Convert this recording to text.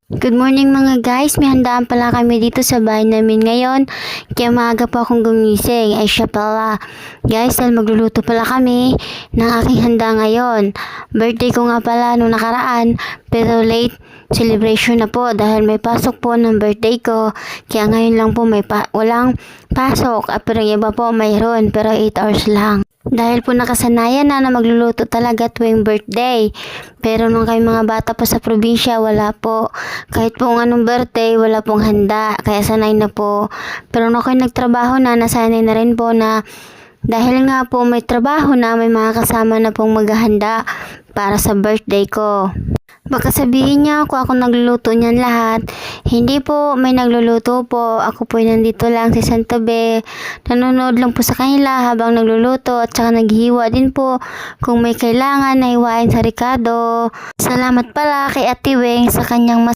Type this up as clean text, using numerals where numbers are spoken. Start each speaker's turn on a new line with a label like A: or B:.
A: Good morning mga guys, may handaan pala kami dito sa bahay namin ngayon. Kaya maaga pa akong gumising. Ay siya pala. Guys, dahil magluluto pala kami ng aking handa ngayon. Birthday ko nga pala nung nakaraan, pero late celebration na po dahil may pasok po ng birthday ko. Kaya ngayon lang po walang pasok. Pero yung iba po mayroon, pero 8 hours lang. Dahil po nakasanayan na magluluto talaga tuwing birthday. Pero nung kami mga bata pa sa probinsya, wala po. Kahit po anong birthday, wala pong handa. Kaya sanay na po. Pero nung ako'y nagtrabaho na, nasanay na rin po na dahil nga po may trabaho na, may mga kasama na pong maghahanda para sa birthday ko. Baka sabihin niya ako nagluluto niyan lahat. Hindi po, may nagluluto po. Ako po nandito lang sa isang tabi. Nanonood lang po sa kanila habang nagluluto at saka naghiwa din po kung may kailangan na hiwain sa Ricardo. Salamat pala kay Ate Weng sa kanyang